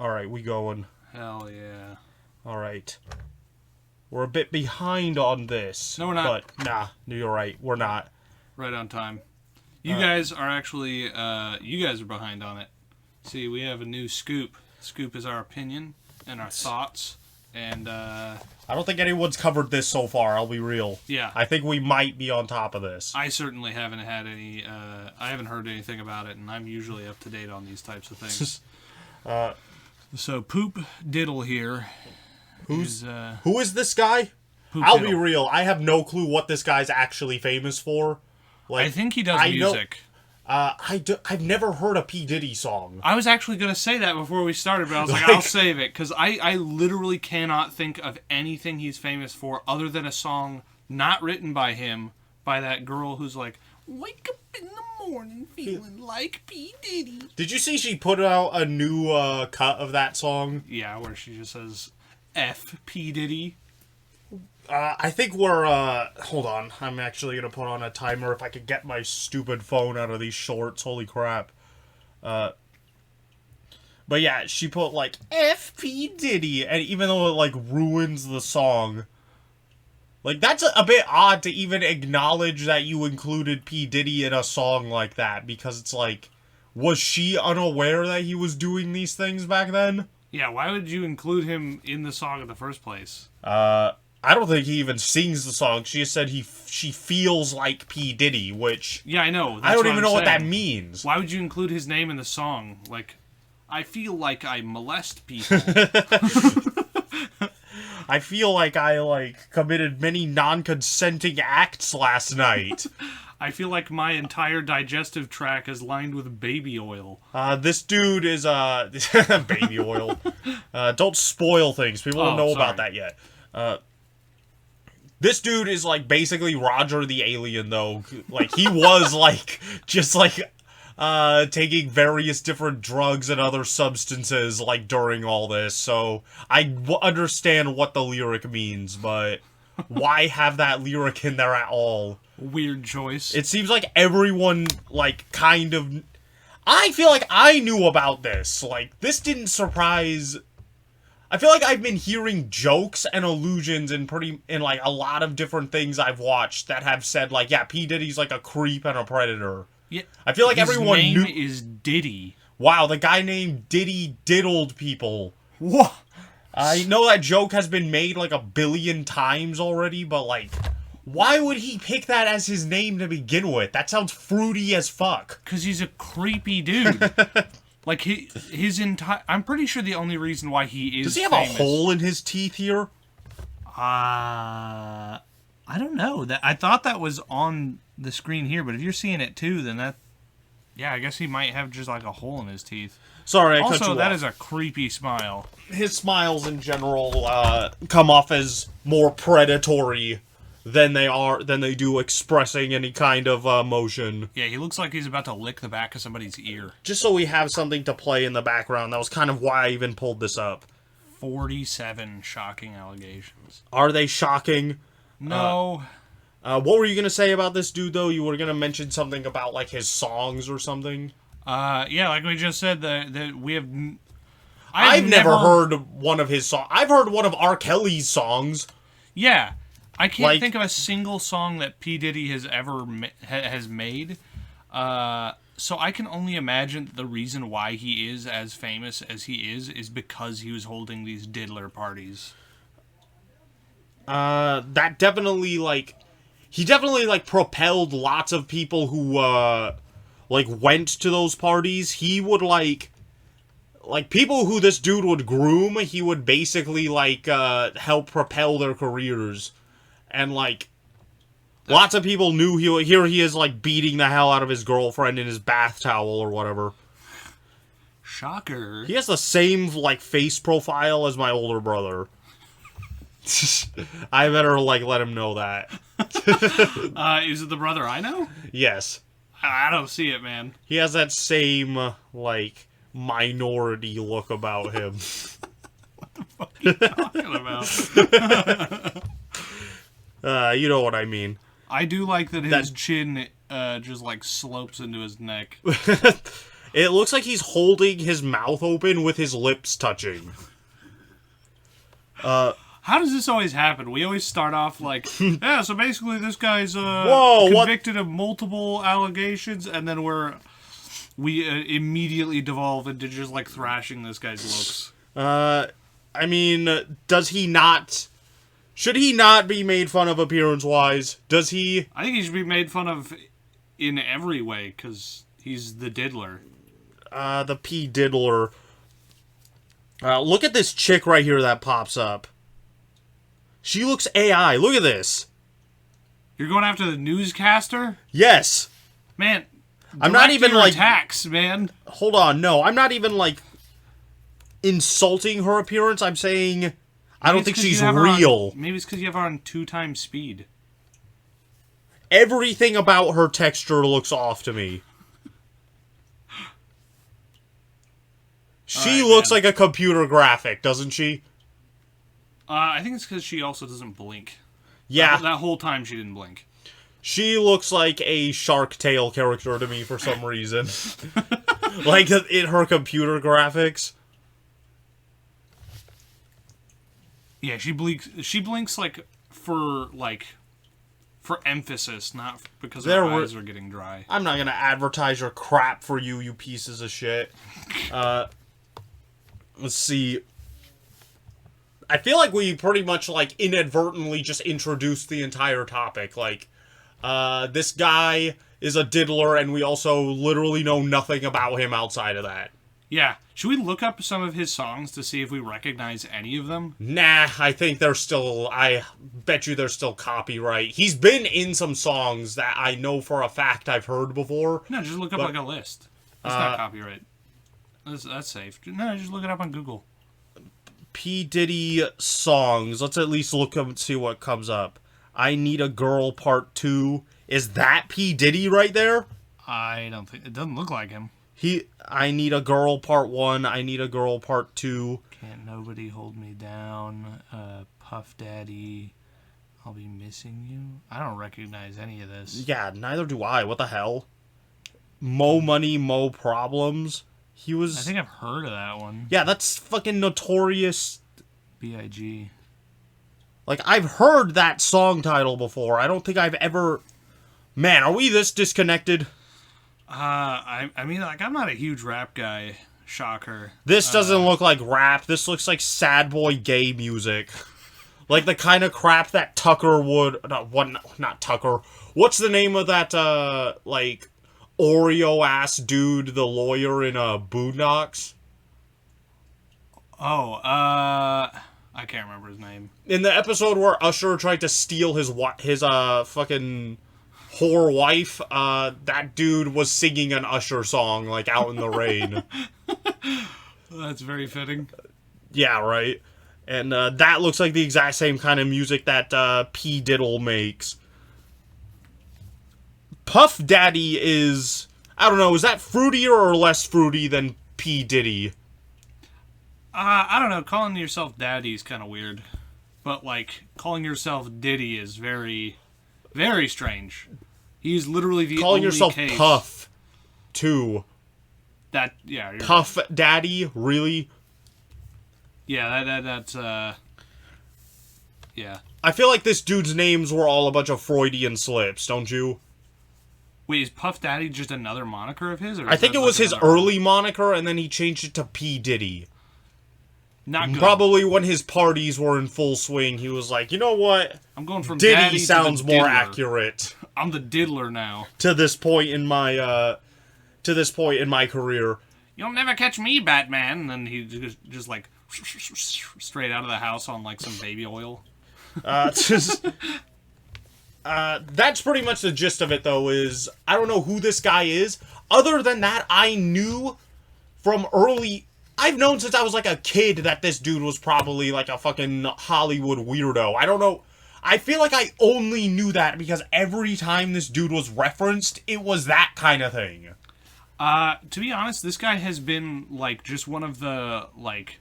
Alright, we going. Hell yeah. Alright. We're a bit behind on this. No, we're not. But, nah, you're right. We're not. Right on time. You guys are actually, you guys are behind on it. See, we have a new scoop. Scoop is our opinion and our thoughts. And, I don't think anyone's covered this so far, I'll be real. Yeah. I think we might be on top of this. I certainly haven't had any, I haven't heard anything about it, and I'm usually up to date on these types of things. So, Poop Diddle here. Who is this guy? Poop I'll Diddle. be real, I have no clue what this guy's actually famous for. Like, I think he does music. I've never heard a P Diddy song. I was actually going to say that before we started, but I was like, I'll save it, because I literally cannot think of anything he's famous for other than a song not written by him, by that girl who's like, wake up in the morning feeling like P. Diddy. Did you see she put out a new cut of that song? Yeah, where she just says, F. P. Diddy. I think we're, hold on. I'm actually going to put on a timer if I could get my stupid phone out of these shorts. Holy crap. But yeah, she put, like, F.P. Diddy, and even though it, like, ruins the song, like, that's a bit odd to even acknowledge that you included P. Diddy in a song like that, because it's like, was she unaware that he was doing these things back then? Yeah, why would you include him in the song in the first place? I don't think he even sings the song. She just said she feels like P. Diddy, which... Yeah, I know. I don't even know what that means. Why would you include his name in the song? Like, I feel like I molest people. I feel like I, committed many non-consenting acts last night. I feel like my entire digestive tract is lined with baby oil. This dude is, baby oil. Don't spoil things. People don't know about that yet. This dude is, like, basically Roger the Alien, though. Like, he was, taking various different drugs and other substances, like, during all this. So, I understand what the lyric means, but why have that lyric in there at all? Weird choice. It seems like everyone, like, kind of... I feel like I knew about this. Like, this didn't surprise... I feel like I've been hearing jokes and allusions in like a lot of different things I've watched that have said like, yeah, P. Diddy's like a creep and a predator. Yeah, I feel like everyone knew. His name is Diddy. Wow, the guy named Diddy diddled people. What? I know that joke has been made like 1 billion times already, but like, why would he pick that as his name to begin with? That sounds fruity as fuck. Because he's a creepy dude. Like, his entire... I'm pretty sure the only reason why he is Does he have famous, a hole in his teeth here? I don't know. I thought that was on the screen here, but if you're seeing it too, then that... Yeah, I guess he might have just, like, a hole in his teeth. Sorry, I cut you Also, that off. is a creepy smile. His smiles in general come off as more predatory than they do expressing any kind of emotion. Yeah, he looks like he's about to lick the back of somebody's ear. Just so we have something to play in the background, that was kind of why I even pulled this up. 47 shocking allegations. Are they shocking? No. What were you going to say about this dude, though? You were going to mention something about, like, his songs or something? Yeah, like we just said, that we have... I've never heard one of his songs. I've heard one of R. Kelly's songs. Yeah. I can't think of a single song that P. Diddy has ever has made. So I can only imagine the reason why he is as famous as he is because he was holding these diddler parties. That definitely, he definitely, propelled lots of people who, went to those parties. He would, people who this dude would groom, he would basically, help propel their careers. And, lots of people knew here he is, beating the hell out of his girlfriend in his bath towel or whatever. Shocker. He has the same, face profile as my older brother. I better, let him know that. Is it the brother I know? Yes. I don't see it, man. He has that same, minority look about him. What the fuck are you talking about? You know what I mean. I do like that his chin just slopes into his neck. It looks like he's holding his mouth open with his lips touching. How does this always happen? We always start off like, yeah, so basically this guy's Whoa, convicted of multiple allegations, and then we immediately devolve into just like thrashing this guy's looks. I mean, does he not... Should he not be made fun of appearance-wise? Does he... I think he should be made fun of in every way, because he's the diddler. The P Diddler. Look at this chick right here that pops up. She looks AI. Look at this. You're going after the newscaster? Yes. Man, I'm not even like... attacks, man. Hold on, no. I'm not even like insulting her appearance. I'm saying I don't think she's real. Maybe it's because you have her on 2 times speed. Everything about her texture looks off to me. She looks like a computer graphic, doesn't she? I think it's because she also doesn't blink. Yeah. That whole time she didn't blink. She looks like a Shark Tale character to me for some reason. Like in her computer graphics. Yeah, she blinks like for emphasis, not because her eyes are getting dry. I'm not gonna advertise your crap for you, you pieces of shit. Let's see. I feel like we pretty much like inadvertently just introduced the entire topic. Like, this guy is a diddler, and we also literally know nothing about him outside of that. Yeah. Should we look up some of his songs to see if we recognize any of them? Nah, I think they're still... I bet you they're still copyright. He's been in some songs that I know for a fact I've heard before. No, just look up like a list. That's not copyright. That's safe. No, just look it up on Google. P. Diddy songs. Let's at least look up and see what comes up. I Need a Girl Part 2. Is that P. Diddy right there? I don't think... It doesn't look like him. I Need a Girl Part 1. I Need a Girl Part 2. Can't Nobody Hold Me Down. Puff Daddy. I'll Be Missing You. I don't recognize any of this. Yeah, neither do I. What the hell? Mo Money, Mo Problems. He was... I think I've heard of that one. Yeah, that's fucking Notorious... B.I.G. Like, I've heard that song title before. I don't think I've ever... Man, are we this disconnected? I mean, like, I'm not a huge rap guy. Shocker. This doesn't look like rap. This looks like sad boy gay music. Like the kind of crap that Tucker would... Not Tucker. What's the name of that, like, Oreo-ass dude, the lawyer in, Boondocks? Oh, I can't remember his name. In the episode where Usher tried to steal his fucking... whore wife, that dude was singing an Usher song, like, out in the rain. That's very fitting. Yeah, right? And, that looks like the exact same kind of music that, P. Diddle makes. Puff Daddy is... I don't know, is that fruitier or less fruity than P. Diddy? I don't know, calling yourself Daddy is kind of weird. But, like, calling yourself Diddy is very... very strange. He's literally the calling only yourself case Puff, too. That, yeah. Puff right. Daddy? Really? Yeah, that's, yeah. I feel like this dude's names were all a bunch of Freudian slips, don't you? Wait, is Puff Daddy just another moniker of his? Or I think it was his early moniker, and then he changed it to P. Diddy. Not good. Probably when his parties were in full swing, he was like, you know what? I'm going from Diddy Daddy sounds to the more Diddler. accurate. I'm the Diddler now. To this point in my career. You'll never catch me, Batman. And then he just like straight out of the house on like some baby oil. That's pretty much the gist of it, though, is I don't know who this guy is. Other than that, I knew from early... I've known since I was like a kid that this dude was probably like a fucking Hollywood weirdo. I don't know. I feel like I only knew that because every time this dude was referenced, it was that kind of thing. To be honest, this guy has been like just one of the like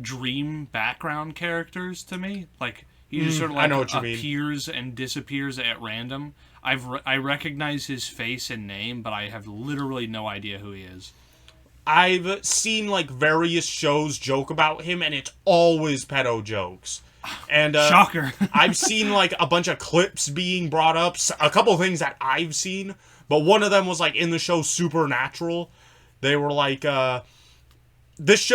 dream background characters to me. Like he just sort of like appears and disappears at random. I recognize his face and name, but I have literally no idea who he is. I've seen, like, various shows joke about him, and it's always pedo jokes. And Shocker. I've seen, like, a bunch of clips being brought up, a couple of things that I've seen, but one of them was, like, in the show Supernatural. They were like, this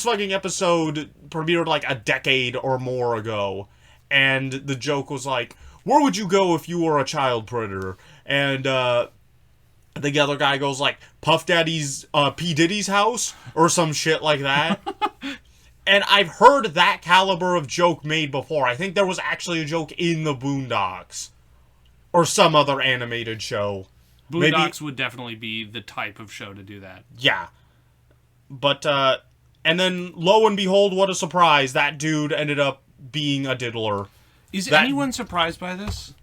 fucking episode premiered, like, a decade or more ago, and the joke was like, where would you go if you were a child predator? And, the other guy goes like, Puff Daddy's, P Diddy's house? Or some shit like that. And I've heard that caliber of joke made before. I think there was actually a joke in the Boondocks. Or some other animated show. Boondocks would definitely be the type of show to do that. Yeah. But, and then, lo and behold, what a surprise. That dude ended up being a diddler. Is anyone surprised by this?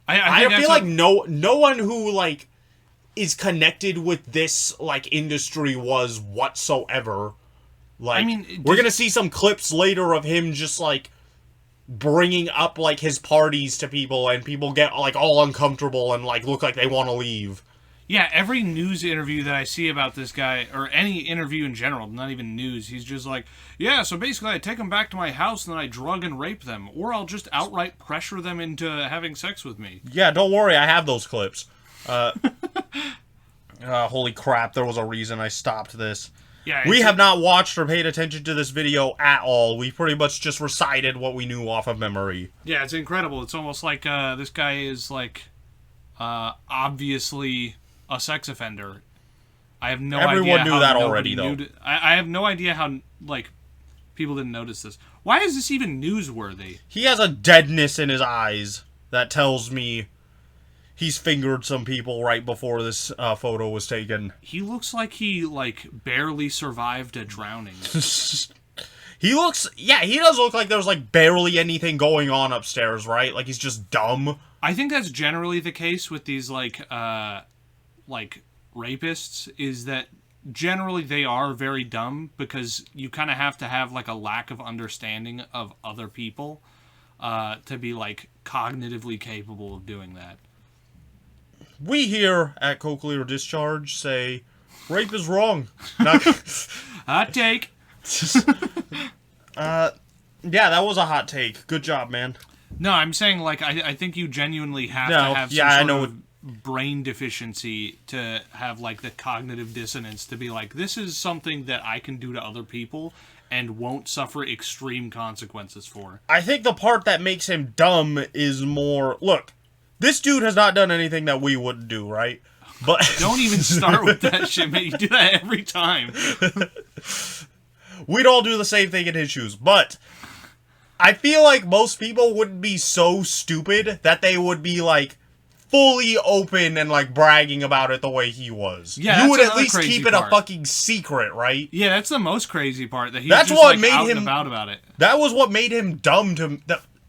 I feel like no one who, like, is connected with this, like, industry was whatsoever. Like, I mean, we're gonna see some clips later of him just, like, bringing up, like, his parties to people, and people get, like, all uncomfortable and, like, look like they want to leave. Yeah, every news interview that I see about this guy, or any interview in general, not even news, he's just like, yeah, so basically I take them back to my house and then I drug and rape them, or I'll just outright pressure them into having sex with me. Yeah, don't worry, I have those clips. Holy crap, there was a reason I stopped this. Yeah, we have not watched or paid attention to this video at all. We pretty much just recited what we knew off of memory. Yeah, it's incredible. It's almost like this guy is, like, obviously a sex offender. I have no idea. Everyone knew that already, though. I have no idea how, like, people didn't notice this. Why is this even newsworthy? He has a deadness in his eyes that tells me he's fingered some people right before this photo was taken. He looks like he, like, barely survived a drowning. He does look like there's, like, barely anything going on upstairs, right? Like, he's just dumb. I think that's generally the case with these, like, rapists, is that generally they are very dumb, because you kind of have to have, like, a lack of understanding of other people to be, like, cognitively capable of doing that. We here at Cochlear Discharge say, rape is wrong. Hot take. Yeah, that was a hot take. Good job, man. No, I'm saying, like, I think you genuinely have to have some sort of brain deficiency to have, like, the cognitive dissonance to be like, this is something that I can do to other people and won't suffer extreme consequences for. I think the part that makes him dumb is more... Look, this dude has not done anything that we wouldn't do, right? But don't even start with that shit, man. You do that every time. We'd all do the same thing in his shoes, but I feel like most people wouldn't be so stupid that they would be, like, fully open and, like, bragging about it the way he was. Yeah, you would at least keep it a fucking secret, right? Yeah, that's the most crazy part. That he's just, what made out him and about it. That was what made him dumb to...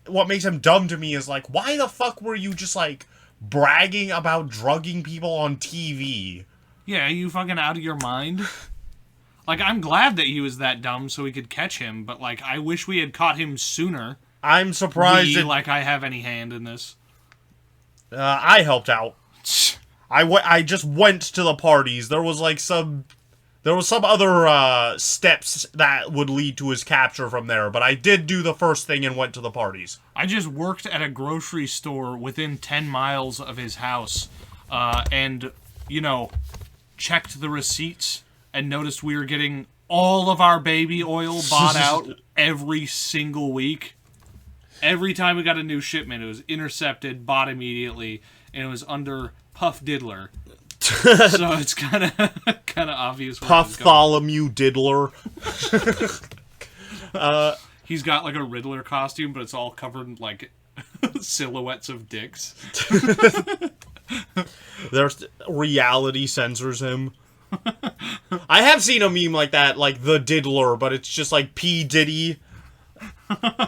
What makes him dumb to me is, like, why the fuck were you just, like, bragging about drugging people on TV? Yeah, are you fucking out of your mind? Like, I'm glad that he was that dumb so we could catch him, but, like, I wish we had caught him sooner. I'm surprised like I have any hand in this. I helped out. I just went to the parties. There was, like, some other steps that would lead to his capture from there, but I did do the first thing and went to the parties. I just worked at a grocery store within 10 miles of his house, and, you know, checked the receipts and noticed we were getting all of our baby oil bought out every single week. Every time we got a new shipment, it was intercepted, bought immediately, and it was under Puff Diddler. So it's kind of obvious. Pufftholomew Diddler. He's got, like, a Riddler costume, but it's all covered in, like, silhouettes of dicks. There's reality censors him. I have seen a meme like that, like the Diddler, but it's just like P Diddy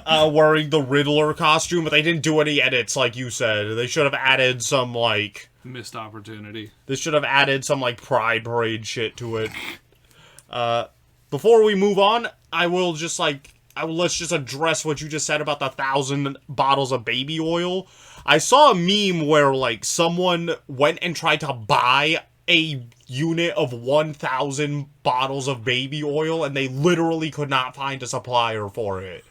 wearing the Riddler costume, but they didn't do any edits, like you said. They should have added some, like... missed opportunity. They should have added some, like, Pride Parade shit to it. Before we move on, let's just address what you just said about the 1,000 bottles of baby oil. I saw a meme where, like, someone went and tried to buy a unit of 1,000 bottles of baby oil, and they literally could not find a supplier for it.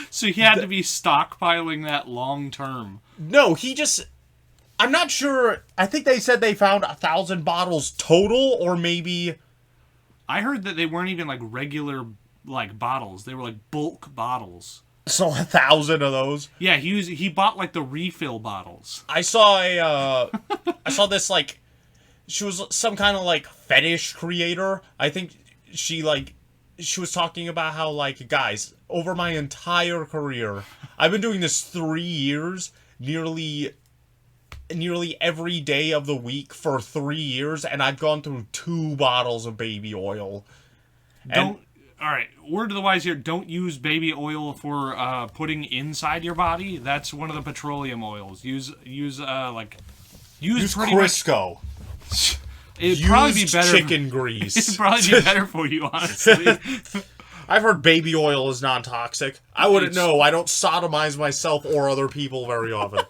So he had to be stockpiling that long term. No, he just... I'm not sure. I think they said they found 1,000 bottles total, or maybe... I heard that they weren't even, like, regular, like, bottles. They were, like, bulk bottles. So 1,000 of those? Yeah, he bought, like, the refill bottles. I saw I saw this, like... She was some kind of, like, fetish creator. I think she was talking about how, like, guys, over my entire career, I've been doing this 3 years, nearly every day of the week for 3 years, and I've gone through 2 bottles of baby oil. All right, word to the wise here, don't use baby oil for putting inside your body. That's one of the petroleum oils. Use pretty Crisco. It'd probably be better. Chicken grease. It'd probably be better for you, honestly. I've heard baby oil is non-toxic. I wouldn't know. I don't sodomize myself or other people very often.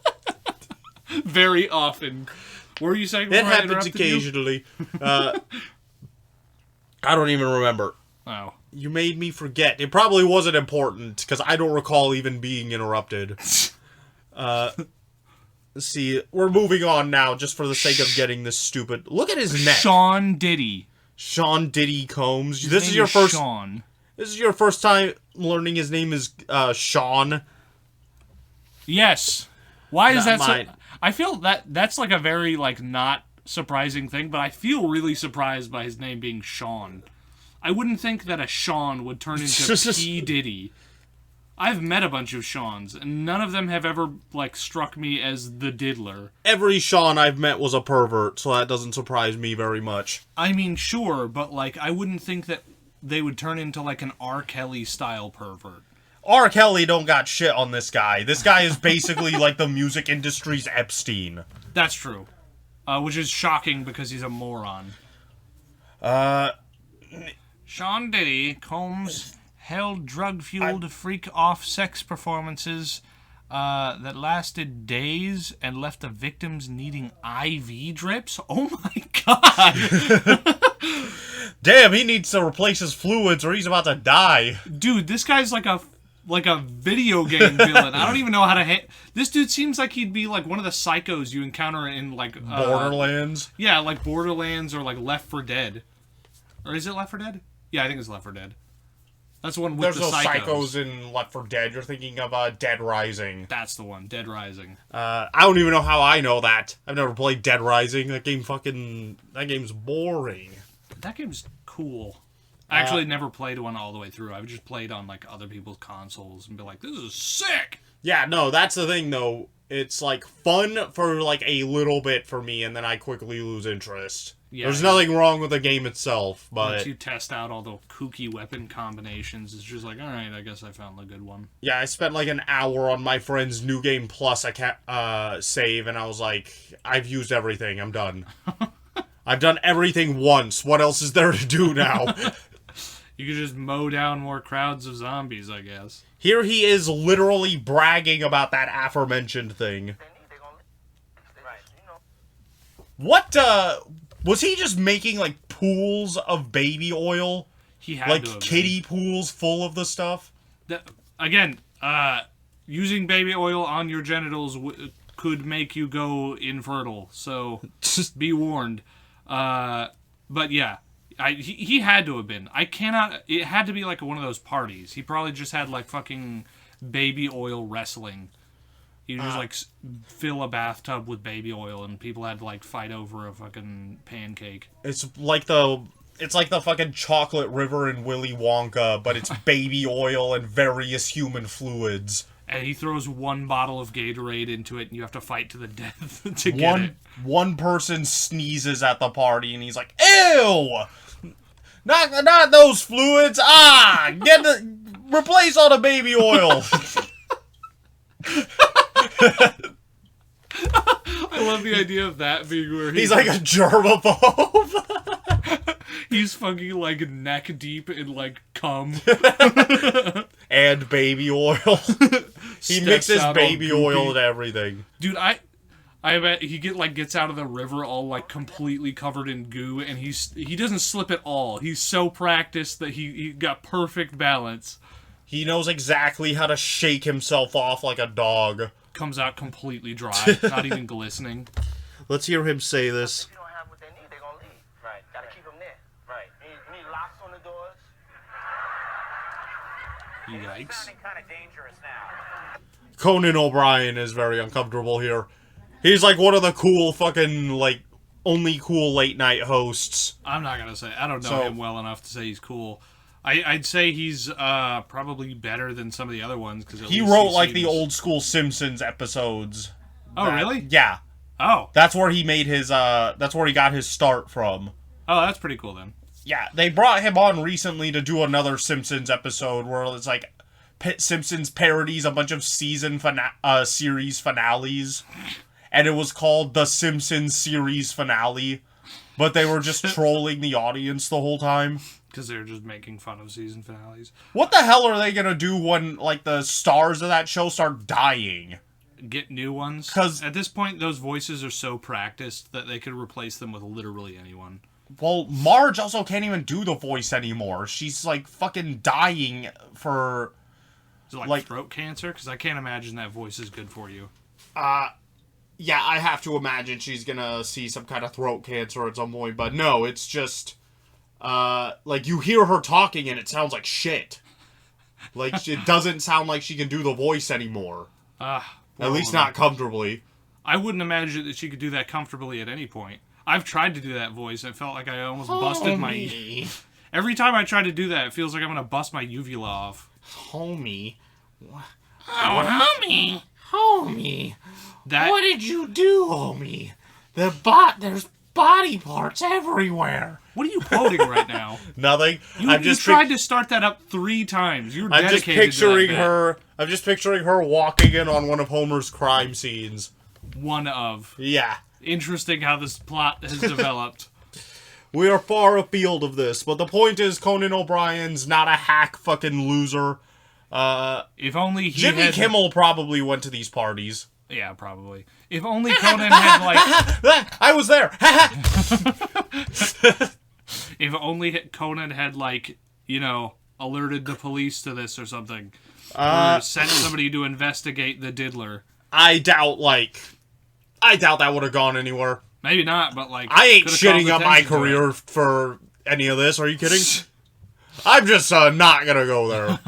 Very often. What were you saying? It happens occasionally. I don't even remember. Oh. You made me forget. It probably wasn't important, because I don't recall even being interrupted. Let's see. We're moving on now, just for the sake of getting this stupid... Look at his neck. Sean Diddy. Sean Diddy Combs. This is your first... Sean. This is your first time learning his name is Sean? Yes. Why is Not that mine. so... I feel that's like a very, like, not surprising thing, but I feel really surprised by his name being Sean. I wouldn't think that a Sean would turn into P Diddy. I've met a bunch of Seans, and none of them have ever, like, struck me as the Diddler. Every Sean I've met was a pervert, so that doesn't surprise me very much. I mean, sure, but, like, I wouldn't think that they would turn into, like, an R. Kelly-style pervert. R. Kelly don't got shit on this guy. This guy is basically like the music industry's Epstein. That's true. Which is shocking because he's a moron. Sean Diddy Combs held drug-fueled freak-off sex performances that lasted days and left the victims needing IV drips. Oh my god! Damn, he needs to replace his fluids or he's about to die. Dude, this guy's like a video game villain. I don't even know how to this dude seems like he'd be like one of the psychos you encounter in like Borderlands. Yeah, like Borderlands or like Left 4 Dead. Or is it Left 4 Dead? Yeah, I think it's Left 4 Dead. That's the one with There's the psychos in Left 4 Dead. You're thinking of Dead Rising. That's the one, Dead Rising. I don't even know how I know that. I've never played Dead Rising. That game's boring. That game's cool. I actually never played one all the way through. I've just played on like other people's consoles and be like, this is sick! Yeah, no, that's the thing though. It's like fun for like a little bit for me, and then I quickly lose interest. Yeah, there's nothing wrong with the game itself, but... Once you test out all the kooky weapon combinations, it's just like, alright, I guess I found the good one. Yeah, I spent like an hour on my friend's New Game Plus save, and I was like, I've used everything, I'm done. I've done everything once, what else is there to do now? You could just mow down more crowds of zombies, I guess. Here he is literally bragging about that aforementioned thing. What, was he just making, like, pools of baby oil? He had like to have kiddie pools full of the stuff? Again, using baby oil on your genitals could make you go infertile, so just be warned. But yeah, he had to have been. It had to be, like, one of those parties. He probably just had, like, fucking baby oil wrestling. You just, like, fill a bathtub with baby oil, and people had to, like, fight over a fucking pancake. It's like the fucking chocolate river in Willy Wonka, but it's baby oil and various human fluids. And he throws one bottle of Gatorade into it, and you have to fight to the death to get it. One person sneezes at the party, and he's like, "Ew! Not those fluids! Replace all the baby oil!" I love the idea of that being where he's like a germaphobe. He's fucking like neck deep in like cum and baby oil. He mixes baby oil and everything. Dude, I bet he gets out of the river all like completely covered in goo, and he doesn't slip at all. He's so practiced that he got perfect balance. He knows exactly how to shake himself off like a dog. Comes out completely dry, not even glistening. Let's hear him say this. If you don't have what they need, they're gonna leave. Right. Gotta keep them there. Right. You need locks on the doors. Yikes. Sounding kind of dangerous now. Conan OBrien is very uncomfortable here. He's like one of the cool fucking, like, only cool late night hosts. I'm not gonna say. I don't know him well enough to say he's cool. I'd say he's probably better than some of the other ones because he wrote like the old school Simpsons episodes. Oh, really? Yeah. Oh. That's where he made his. That's where he got his start from. Oh, that's pretty cool then. Yeah, they brought him on recently to do another Simpsons episode where it's like Simpsons parodies a bunch of series finales, and it was called the Simpsons series finale, but they were just trolling the audience the whole time. Because they're just making fun of season finales. What the hell are they gonna do when, like, the stars of that show start dying? Get new ones? 'Cause at this point, those voices are so practiced that they could replace them with literally anyone. Well, Marge also can't even do the voice anymore. She's, like, fucking dying for... Is it like throat cancer? Because I can't imagine that voice is good for you. Yeah, I have to imagine she's gonna see some kind of throat cancer at some point, but no, it's just... like, you hear her talking and it sounds like shit. Like, it doesn't sound like she can do the voice anymore. At least not comfortably. I wouldn't imagine that she could do that comfortably at any point. I've tried to do that voice and felt like I almost busted my... Every time I try to do that, it feels like I'm gonna bust my uvula off. Homie. Oh, homie. Homie. What did you do, homie? There's body parts everywhere. What are you quoting right now? Nothing. You tried to start that up 3 times. You were dedicated just picturing to that her. I'm just picturing her walking in on one of Homer's crime scenes. One of. Yeah. Interesting how this plot has developed. We are far afield of this, but the point is Conan O'Brien's not a hack fucking loser. If only he Jimmy Kimmel probably went to these parties. Yeah, probably. If only Conan had, like... I was there! If only Conan had, like, you know, alerted the police to this or something. Or sent somebody to investigate the Diddler. I doubt that would have gone anywhere. Maybe not, but, like... I ain't shitting up my career for any of this. Are you kidding? I'm just not gonna go there.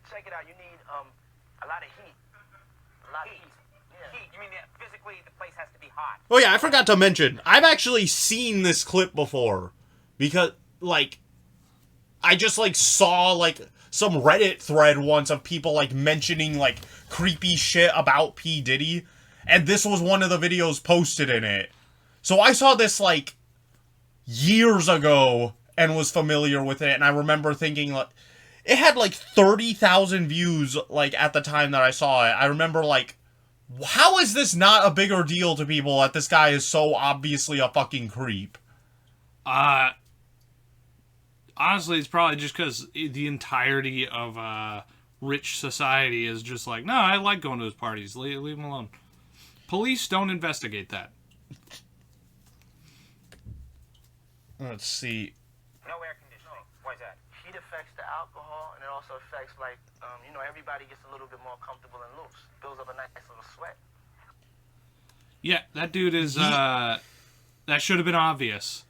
Check it out. You need a lot of heat. A lot of heat. Yeah. Heat. You mean that physically the place has to be hot? Oh yeah, I forgot to mention. I've actually seen this clip before because, like, I just like saw like some Reddit thread once of people like mentioning like creepy shit about P Diddy, and this was one of the videos posted in it. So I saw this like years ago and was familiar with it, and I remember thinking like. It had, like, 30,000 views, like, at the time that I saw it. I remember, like, how is this not a bigger deal to people that this guy is so obviously a fucking creep? Honestly, it's probably just because the entirety of, rich society is just like, no, I like going to his parties. Leave him alone. Police don't investigate that. Let's see. No air conditioning. Why is that? Heat affects the alcohol, and it also affects, like, everybody gets a little bit more comfortable and loose. Builds up a nice little sweat. Yeah, that dude is, that should have been obvious.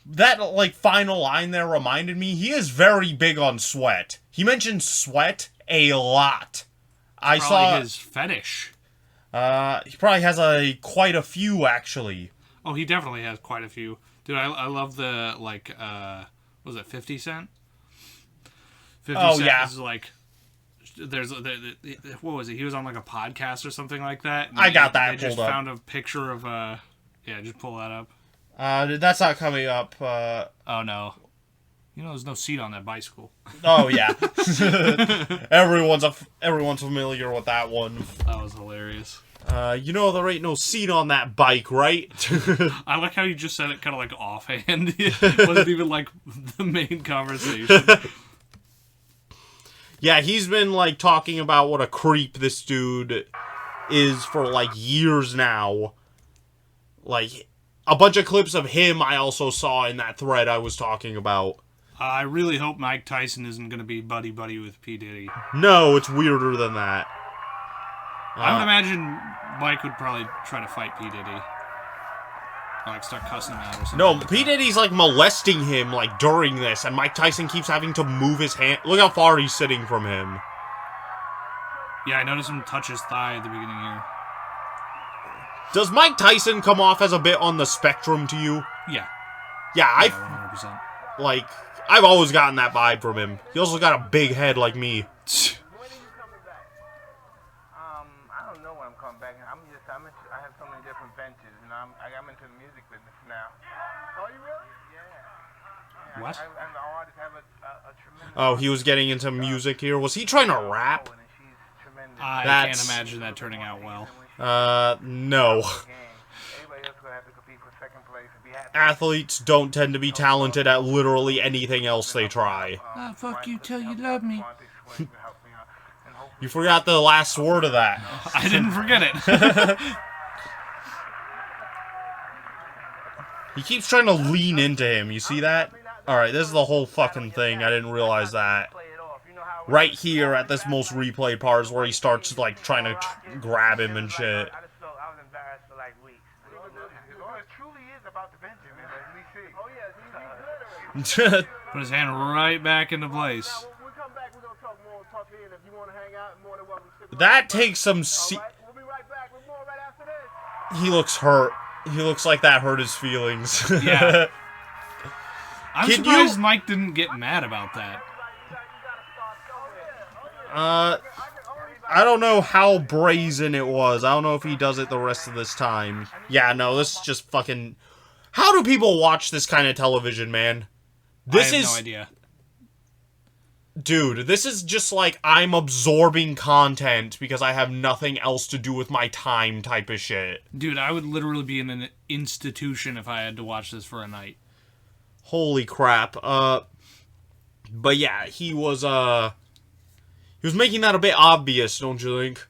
That, like, final line there reminded me, he is very big on sweat. He mentioned sweat a lot. I saw his fetish. He probably has quite a few, actually. Oh, he definitely has quite a few. Dude, I love the, like, was it 50 Cent? 50 Cent yeah. is like, what was it? He was on like a podcast or something like that. I got that They just pulled up. found a picture of, yeah, just pull that up. That's not coming up. Oh, no. You know, there's no seat on that bicycle. Oh, yeah. Everyone's familiar with that one. That was hilarious. You know there ain't no seat on that bike, right? I like how you just said it kind of like offhand. It wasn't even like the main conversation. Yeah, he's been, like, talking about what a creep this dude is for, like, years now. Like, a bunch of clips of him I also saw in that thread I was talking about. I really hope Mike Tyson isn't going to be buddy-buddy with P. Diddy. No, it's weirder than that. I would imagine Mike would probably try to fight P. Diddy. Or, like, start cussing him out or something. No, like P. that. Diddy's, like, molesting him, like, during this, and Mike Tyson keeps having to move his hand. Look how far he's sitting from him. Yeah, I noticed him touch his thigh at the beginning here. Does Mike Tyson come off as a bit on the spectrum to you? Yeah. Yeah, Yeah, 100%. like, I've always gotten that vibe from him. He also got a big head like me. When are you coming back? I don't know when I'm coming back. I have so many different ventures, and I'm into the music business now. Oh, you really? Yeah. What? I'm an artist. Have a tremendous. Oh, he was getting into music here. Was he trying to rap? And she's tremendous. I That's- can't imagine that turning out well. No. Everybody else gonna have to compete for second place and be happy. Athletes don't tend to be talented at literally anything else they try. Ah, fuck you till you love me. You forgot the last word of that. I didn't forget it. He keeps trying to lean into him. You see that? Alright, this is the whole fucking thing. I didn't realize that. Right here at this most replayed part is where he starts, like, trying to grab him and shit. I was embarrassed for like weeks. It truly is about the venture, man. Let me see. Oh yeah, he's good. Put his hand right back into place. When we come back, we're gonna talk more Puffy, and if you want to hang out, more than welcome to stick That takes some around. We'll be right back with more right after this. He looks hurt. He looks like that hurt his feelings. Yeah. I'm Can surprised you- Mike didn't get mad about that. I don't know how brazen it was. I don't know if he does it the rest of this time. Yeah, no, this is just fucking... How do people watch this kind of television, man? This I have is... no idea. Dude, this is just like I'm absorbing content because I have nothing else to do with my time type of shit. Dude, I would literally be in an institution if I had to watch this for a night. Holy crap. But yeah, he was making that a bit obvious, don't you think?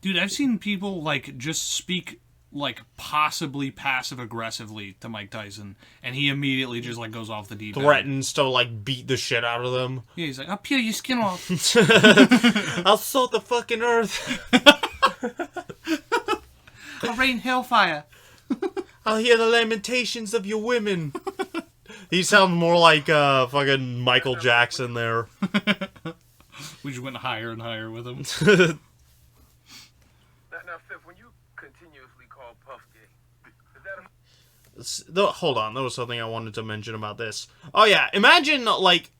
Dude, I've seen people, like, just speak, like, possibly passive-aggressively to Mike Tyson, and he immediately just, like, goes off the deep end. Threatens to, like, beat the shit out of them. Yeah, he's like, I'll peel your skin off. I'll salt the fucking earth. I'll rain hellfire. I'll hear the lamentations of your women. He sounds more like fucking Michael Jackson there. We just went higher and higher with him. Now, Fifth, when you continuously call Puff gay, is that Hold on, there was something I wanted to mention about this. Oh yeah, imagine, like,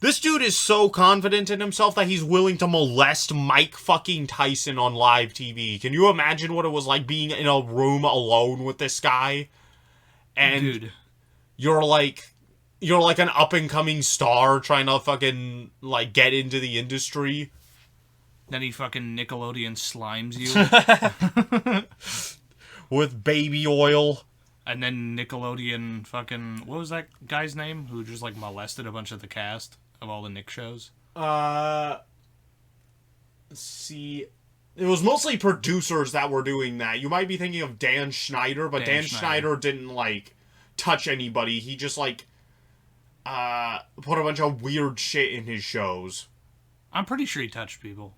this dude is so confident in himself that he's willing to molest Mike fucking Tyson on live TV. Can you imagine what it was like being in a room alone with this guy? And Dude. you're like an up-and-coming star trying to fucking, like, get into the industry. Then he fucking Nickelodeon slimes you. With baby oil. And then Nickelodeon fucking... What was that guy's name? Who just, like, molested a bunch of the cast of all the Nick shows? Let's see. It was mostly producers that were doing that. You might be thinking of Dan Schneider, but Dan Schneider didn't, like, touch anybody. He just, like, put a bunch of weird shit in his shows. I'm pretty sure he touched people.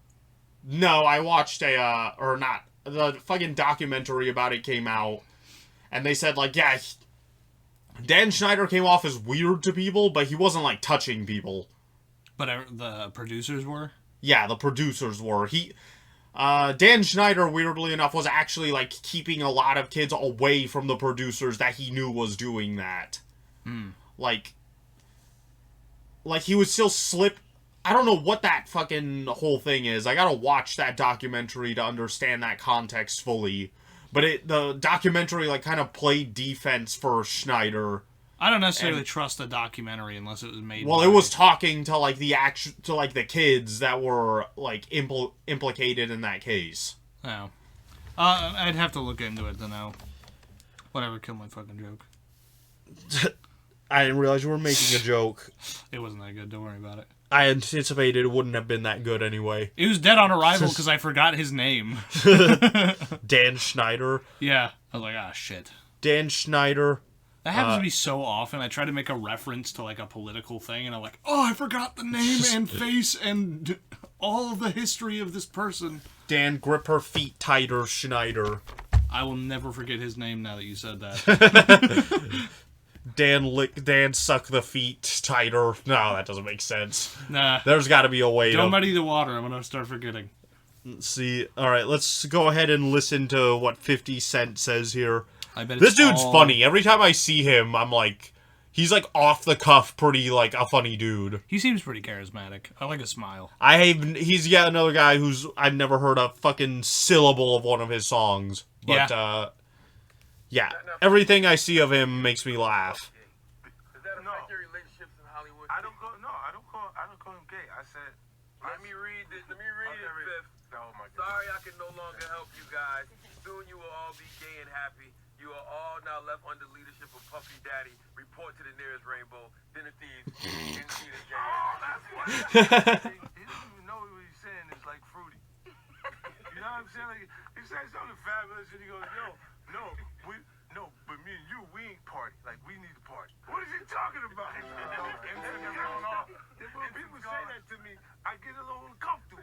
No, I watched the fucking documentary about it came out, and they said, like, yeah, Dan Schneider came off as weird to people, but he wasn't, like, touching people. But the producers were? Yeah, the producers were. Dan Schneider, weirdly enough, was actually, like, keeping a lot of kids away from the producers that he knew was doing that. Like, he would still slip... I don't know what that fucking whole thing is. I gotta watch that documentary to understand that context fully. But the documentary, like, kind of played defense for Schneider. I don't necessarily trust the documentary unless it was made Well, by... it was talking to, like, the kids that were, like, implicated in that case. Oh. I'd have to look into it to know. Whatever, kill my fucking joke. I didn't realize you were making a joke. It wasn't that good. Don't worry about it. I anticipated it wouldn't have been that good anyway. It was dead on arrival because I forgot his name. Dan Schneider. Yeah. I was like, ah, shit. Dan Schneider. That happens to me so often. I try to make a reference to, like, a political thing, and I'm like, oh, I forgot the name and face and all of the history of this person. Dan Grip Her Feet Tighter Schneider. I will never forget his name now that you said that. Dan Suck the Feet Tighter. No, that doesn't make sense. Nah. There's got to be a way Don't muddy the water. I'm going to start forgetting. See, alright, let's go ahead and listen to what 50 Cent says here. I bet this dude's funny. Every time I see him, I'm like, he's like off the cuff, pretty like a funny dude. He seems pretty charismatic. I like his smile. He's yet another guy who's I've never heard a fucking syllable of one of his songs. But yeah, everything I see of him makes me laugh. Does that affect your relationships in Hollywood? I don't call him gay. I said, let me read this. Let me read it, Fifth. Oh my God. Sorry, I can no longer help you guys. Soon you will all be gay and happy. You are all now left under leadership of Puffy Daddy. Report to the nearest rainbow. Dinner thieves. Didn't see the jam. Oh, that's what. He doesn't even know what he's saying. It's like fruity. You know what I'm saying? Like, he said something fabulous, and he goes, but me and you, we ain't party. Like, we need to party. What is he talking about? When people say that to me, I get a little uncomfortable.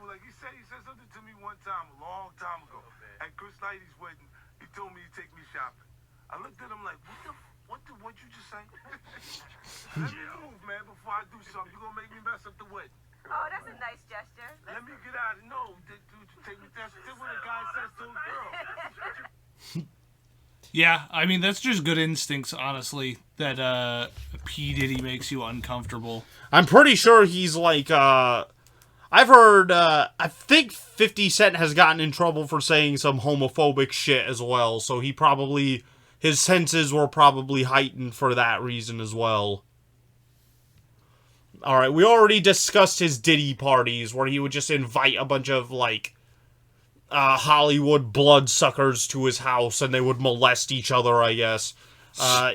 Like, he said something to me one time, a long time ago, at Chris Lighty's wedding. He told me to take me shopping. I looked at him like, what'd you just say? Let me move, man, before I do something. You're gonna make me mess up the wedding. Oh, that's a nice gesture. Let me get out of it. No, take me. That's what a guy says to a girl. Yeah, I mean, that's just good instincts, honestly, that P. Diddy makes you uncomfortable. I'm pretty sure he's like, I've heard, I think 50 Cent has gotten in trouble for saying some homophobic shit as well, so his senses were probably heightened for that reason as well. Alright, we already discussed his Diddy parties, where he would just invite a bunch of, like, Hollywood bloodsuckers to his house, and they would molest each other, I guess.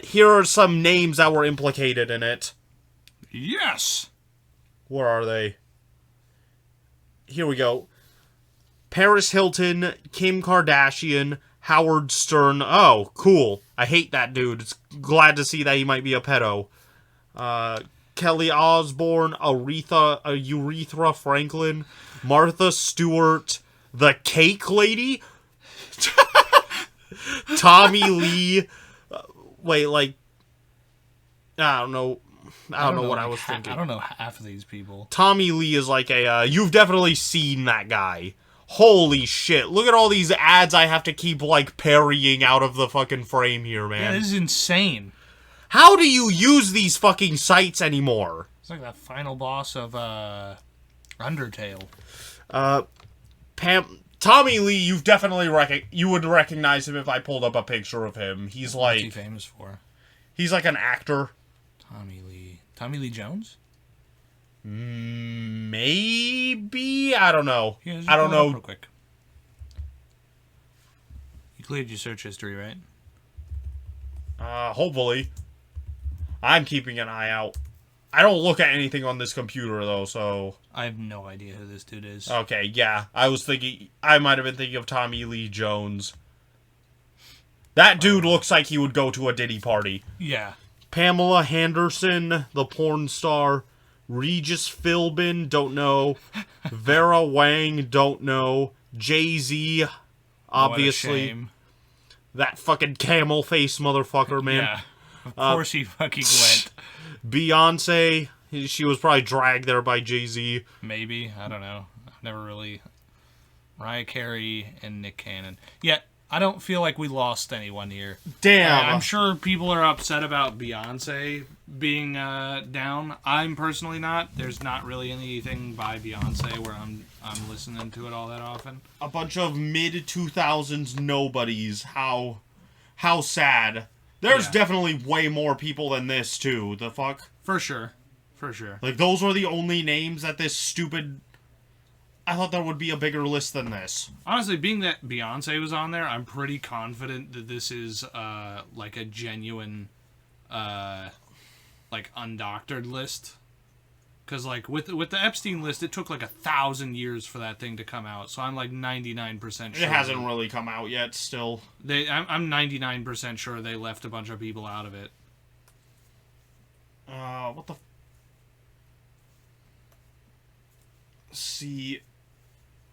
Here are some names that were implicated in it. Yes! Where are they? Here we go. Paris Hilton, Kim Kardashian, Howard Stern. Oh, cool. I hate that dude. It's glad to see that he might be a pedo. Kelly Osbourne, Aretha Franklin, Martha Stewart, the Cake Lady, Tommy Lee. I don't know. I don't know what I was thinking. I don't know half of these people. Tommy Lee is like you've definitely seen that guy. Holy shit. Look at all these ads I have to keep, like, parrying out of the fucking frame here, man. Yeah, this is insane. How do you use these fucking sites anymore? It's like that final boss of, Undertale. Tommy Lee, you've definitely you would recognize him if I pulled up a picture of him. He's like... What's he famous for? He's like an actor. Tommy Lee Jones? Maybe? I don't know. Yeah, I don't know. Real quick. You cleared your search history, right? Hopefully. I'm keeping an eye out. I don't look at anything on this computer, though, so... I have no idea who this dude is. Okay, yeah. I might have been thinking of Tommy Lee Jones. That dude looks like he would go to a Diddy party. Yeah. Pamela Henderson, the porn star. Regis Philbin, don't know. Vera Wang, don't know. Jay-Z, obviously. What a shame. That fucking camel face motherfucker, man. Yeah, of course he fucking went. Beyonce, she was probably dragged there by Jay-Z. Maybe, I don't know. I've never really... Mariah Carey and Nick Cannon. Yeah, I don't feel like we lost anyone here. Damn. I'm sure people are upset about Beyonce being down. I'm personally not. There's not really anything by Beyonce where I'm listening to it all that often. A bunch of mid-2000s nobodies. How sad. There's definitely way more people than this, too. The fuck? For sure. For sure. Like, those were the only names that this stupid... I thought there would be a bigger list than this. Honestly, being that Beyonce was on there, I'm pretty confident that this is, like, a genuine like undoctored list. Because like with the Epstein list, it took like 1,000 years for that thing to come out. So I'm like 99% sure. It hasn't really come out yet. Still, I'm 99% sure they left a bunch of people out of it. What the? See.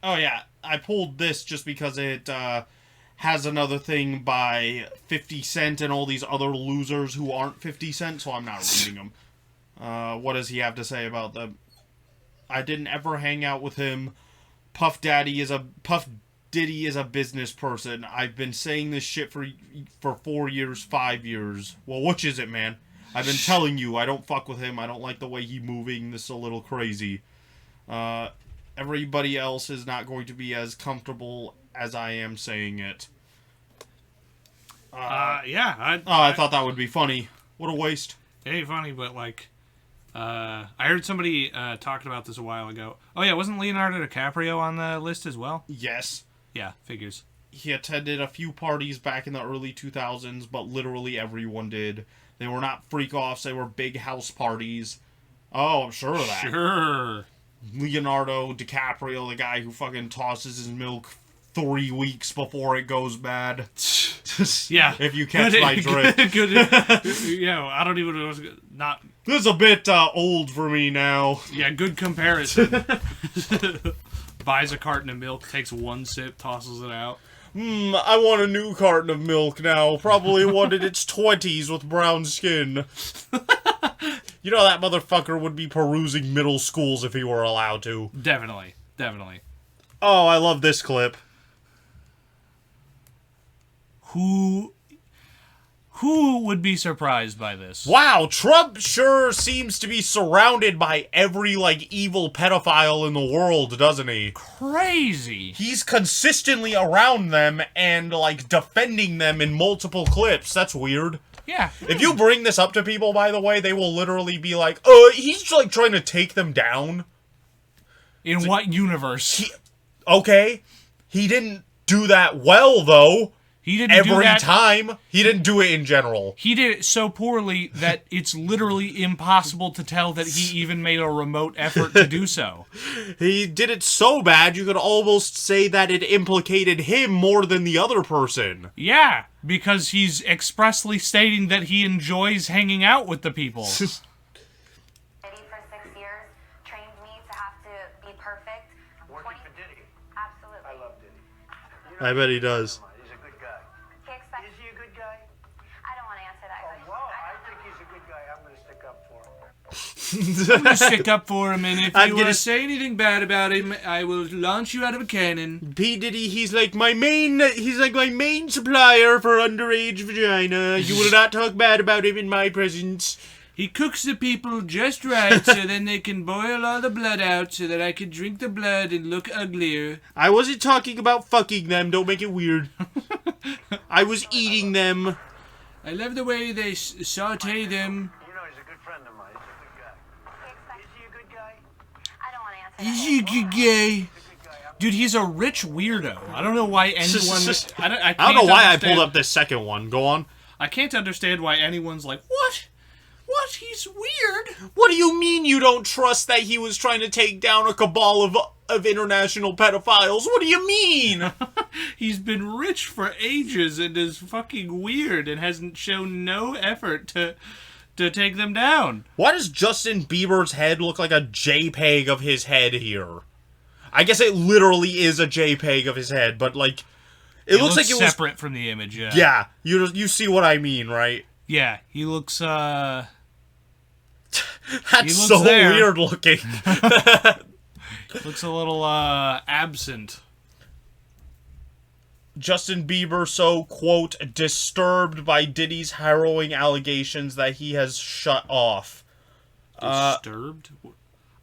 Oh yeah, I pulled this just because it has another thing by 50 Cent and all these other losers who aren't 50 Cent, so I'm not reading them. What does he have to say about them? I didn't ever hang out with him. Puff Diddy is a business person. I've been saying this shit for 4 years, 5 years. Well, which is it, man? I've been telling you, I don't fuck with him. I don't like the way he's moving. This is a little crazy. Everybody else is not going to be as comfortable as I am saying it. Yeah. I thought that would be funny. What a waste. It ain't funny, but like, I heard somebody talking about this a while ago. Oh yeah, wasn't Leonardo DiCaprio on the list as well? Yes. Yeah, figures. He attended a few parties back in the early 2000s, but literally everyone did. They were not freak-offs, they were big house parties. Oh, I'm sure of that. Sure. Leonardo DiCaprio, the guy who fucking tosses his milk 3 weeks before it goes bad. Yeah. If you catch my drift. Good. Yeah, I don't even know. Not. This is a bit old for me now. Yeah, good comparison. Buys a carton of milk, takes one sip, tosses it out. I want a new carton of milk now. Probably one in its 20s with brown skin. You know that motherfucker would be perusing middle schools if he were allowed to. Definitely. Oh, I love this clip. Who would be surprised by this? Wow, Trump sure seems to be surrounded by every, evil pedophile in the world, doesn't he? Crazy. He's consistently around them and, defending them in multiple clips. That's weird. Yeah. If you bring this up to people, by the way, they will literally be like, he's, trying to take them down. In what universe? Okay. He didn't do that well, though. He didn't do that every time. He didn't do it in general. He did it so poorly that it's literally impossible to tell that he even made a remote effort to do so. He did it so bad, you could almost say that it implicated him more than the other person. Yeah, because he's expressly stating that he enjoys hanging out with the people. For 6 years, trained me to have to be perfect. Working for Diddy. Absolutely. I love Diddy. I bet he does. He's a good guy. He expects. Is he a good guy? I don't want to answer that question. Well, I think he's a good guy. I'm going to stick up for him. I'm gonna stick up for him, and if I'm you want gonna to say anything bad about him, I will launch you out of a cannon. P. Diddy, he's like my main supplier for underage vagina. You will not talk bad about him in my presence. He cooks the people just right, so then they can boil all the blood out, so that I can drink the blood and look uglier. I wasn't talking about fucking them, don't make it weird. I was eating them. I love the way they saute them. You know, he's a good friend of mine. He's a good guy. Is he a good guy? I don't want to answer that. Is he good guy? Dude, he's a rich weirdo. I don't know why anyone... I don't know why I pulled up this second one. Go on. I can't understand why anyone's like, what? What? He's weird? What do you mean you don't trust that he was trying to take down a cabal of international pedophiles? What do you mean? He's been rich for ages and is fucking weird and hasn't shown no effort to take them down. Why does Justin Bieber's head look like a JPEG of his head here? I guess it literally is a JPEG of his head, but it looks like it was separate from the image. Yeah. Yeah, you see what I mean, right? Yeah, he looks That's looks so there. weird looking. looks a little absent. Justin Bieber so, quote, disturbed by Diddy's harrowing allegations that he has shut off. Disturbed?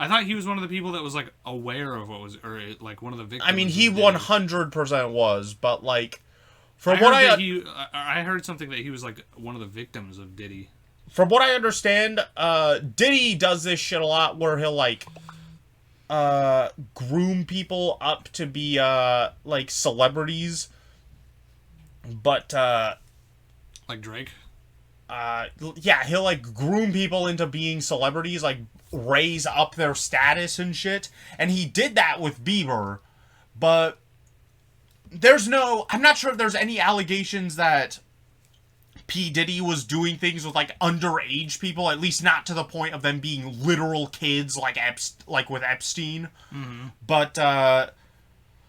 I thought he was one of the people that was aware of what was, or one of the victims. I mean, he of Diddy. 100% was, but from I what heard I heard something that he was one of the victims of Diddy. From what I understand, Diddy does this shit a lot where he'll groom people up to be celebrities, but like Drake. yeah, he'll, like, groom people into being celebrities, like, raise up their status and shit. And he did that with Bieber, but I'm not sure if there's any allegations that P. Diddy was doing things with, like, underage people, at least not to the point of them being literal kids, like with Epstein. Mm-hmm. But,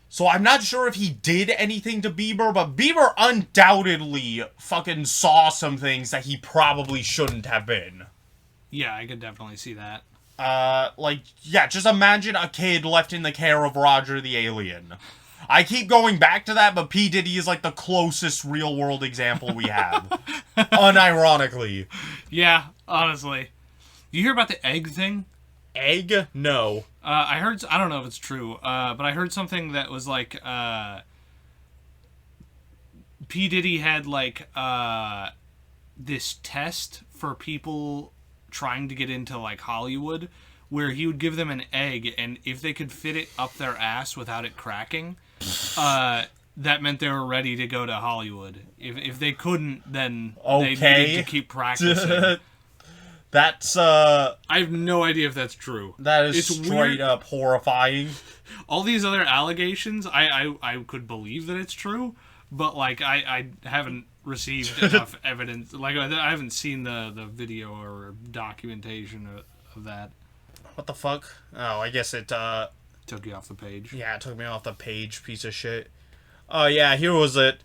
so I'm not sure if he did anything to Bieber, but Bieber undoubtedly fucking saw some things that he probably shouldn't have been. Yeah, I could definitely see that. Just imagine a kid left in the care of Roger the Alien. I keep going back to that, but P. Diddy is, like, the closest real-world example we have. Unironically. Yeah, honestly. You hear about the egg thing? Egg? No. I don't know if it's true, but I heard something that was, like, P. Diddy had, like, this test for people trying to get into, like, Hollywood, where he would give them an egg, and if they could fit it up their ass without it cracking, that meant they were ready to go to Hollywood. If they couldn't, then they needed to keep practicing. That's, I have no idea if that's true. That is straight up horrifying. All these other allegations, I could believe that it's true, but, like, I haven't received enough evidence. Like, I haven't seen the video or documentation of that. What the fuck? Oh, I guess it, took you off the page. Yeah, it took me off the page, piece of shit. Oh, yeah, here was it.